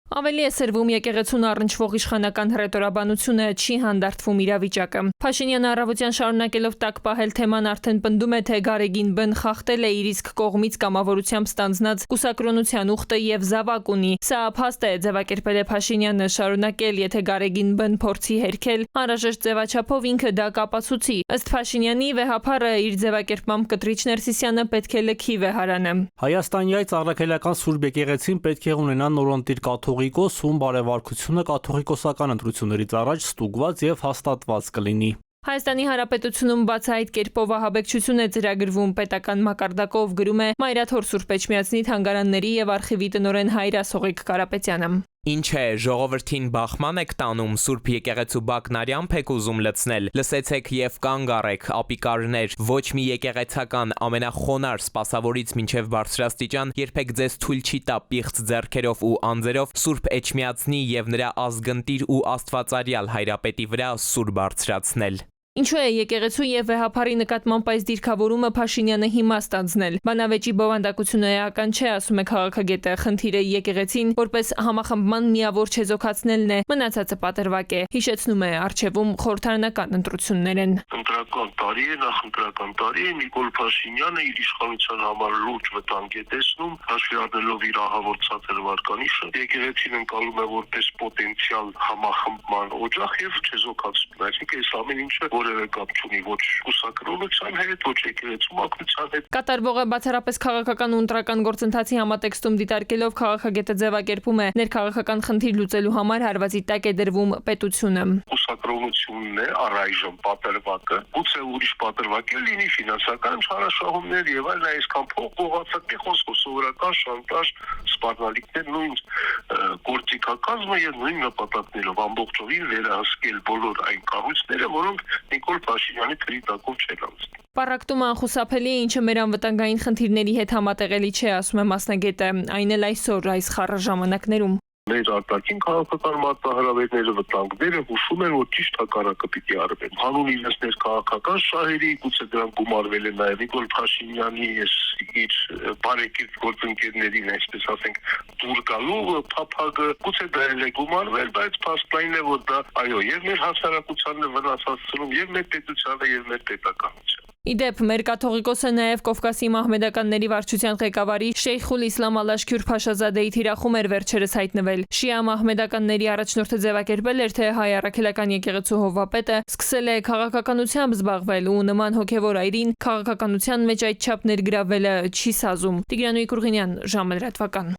Ավելի է սրվում եկեղեցուն առնչվող իշխանական հռետորաբանությունը, չի հանդարտվում իրավիճակը։ Փաշինյանը առավոտյան շարունակելով տակ պահել թեման արդեն պնդում է, թե Գարեգին Բ-ն խախտել է իր իսկ կողմից կամավորությամբ ստանձնած կուսակրոնության ուխտը եւ զավակ ունի։ Սա փաստ է, ձևակերպել է Փաշինյանը, շարունակել, եթե Գարեգին Բ-ն փորձի հերքել, անհրաժեշտ ձևաչափով ինքը դա կապացուցի։ Ըստ Փաշինյանի, վեհափառը իր ձևակերպմամբ Կտրիչ Ներսիսյանը պետք է լքի վեհարանը։ Հայաստանյայց առաքելական Սուրբ եկեղեցին պետք է ունենա նորընտիր կաթողիկոս, ում բարեվարկությունը կաթողիկոսական ընտրություններից առաջ ստուգված եւ հաստատված կլինի։ Հայաստանի Հանրապետությունում բացահայտ կերպով ահաբեկչություն է ծրագրվում պետական մակարդակով, գրում է Մայրաթոր Սուրբ Էջմիածնի թանգարանների եւ արխիվի տնօրեն Հայր Ասողիկ Կարապետյանը։ Ինչ է, ժողովրդին բախման եք տանում, Սուրբ եկեղեցու բակնարյամբ եք ուզում լցնել, լսեցեք եւ կանգ առեք, ապիկարներ, ոչ մի եկեղեցական ամենախոնար սպասավորից մինչեւ բարձրաստիճան երբեք ձեզ թույլ չի տա պիղծ ձեռքերով ու անձերով Սուրբ Էջմիածնի եւ նրա ազգընտիր ու աստվածարյալ հայրապետի վրա սուր բարձրացնել։ Ինչու է եկեղեցու եւ վեհափարի նկատմամբ այս դիրքավորումը Փաշինյանը հիմա ստանձնել։ Բանավեճի բովանդակությունը էական չէ, ասում է քաղաքագետը, խնդիրը եկեղեցին որպես համախմբման միավոր չեզոքացնելն է, մնացածը պատրվակ է, հիշեցնում է, առջևում խորհրդարանական ընտրություններ են։ Ընտրական տարի է, նախընտրական տարի է, Նիկոլ Փաշինյանը իր իշխանության համար լուրջ վտանգ է տեսնում, հաշվի առնելով իր ահավոր ցածր վարկանիշը, եկեղեցին ընկալում է որպես պոտենցիալ համախմբման օջախ եւ չեզոքացնում։ Այսինքն այս ամեն ինչը որևէ կապ չունի ոչ կուսակրոնության հետ, ոչ եկեղեցու մակրության հետ։ Կատարվողը բացառապես քաղաքական ու ընտրական գործընթացի համատեքստում դիտարկելով քաղաքագետը ձևակերպում է, ներքաղաքական խնդիր լուծելու համար հարվածի տակ է դրվում պետությունը։ Կուսակրոնությունն է առայժմ պատրվակը, գուցե ուրիշ պատրվակ է լինի ֆինանսական չարաշահումներ եւ այլն, այսքան փող գողացակի խոսք, սովորական շանտաժ, սպառնալիքներ, նույն գործիքակազմը եւ նույն նպատակներով ամբողջովին վերահսկել բոլոր այն կառույցները, որոնք Նիկոլ Փաշինյանի քրի տակով չեն անցնում։ Պառակտումը անխուսափելի է, ինչը մեր անվտանգային խնդիրների հետ համատեղելի չէ, ասում է մասնագետը, այն էլ այսօր այս խառը ժամանակներում։ Մեր արտաքին քաղաքական մարտահրավերները, վտանգները հուշում են, որ ճիշտ հակառակը պիտի արվեն։ Հանուն իրենց ներքաղաքական շահերի, գուցե դրանք գումարվել են նաև Նիկոլ Փաշինյանի իր բարեկիրթ գործընկերներին, այսպես ասենք, դուր գալու փափագը, գուցե դա էլ է գումարվել, բայց փաստային է, որ դա այո, եւ մեր հասարակությանն է վնասացնում, եւ մեր պետությանը, եւ մեր պետականությանը։ Իդեպ, մեր կաթողիկոսը նաև Կովկասի մահմեդականների վարչության ղեկավարի Շեյխուլ Իսլամ Ալաշքյուր Փաշազադեի թիրախում էր վերջերս հայտնվել։ Շիա մահմեդականների առաջնորդը ձևակերպել էր, թե հայ առաքելական եկեղեցու հովվապետը սկսել է քաղաքականությամբ զբաղվել ու նման հոգևոր այրին քաղաքականության մեջ այդչափ ներգրավելը չի սազում։ Տիգրան Կուրղինյան, ժամը լրատվական։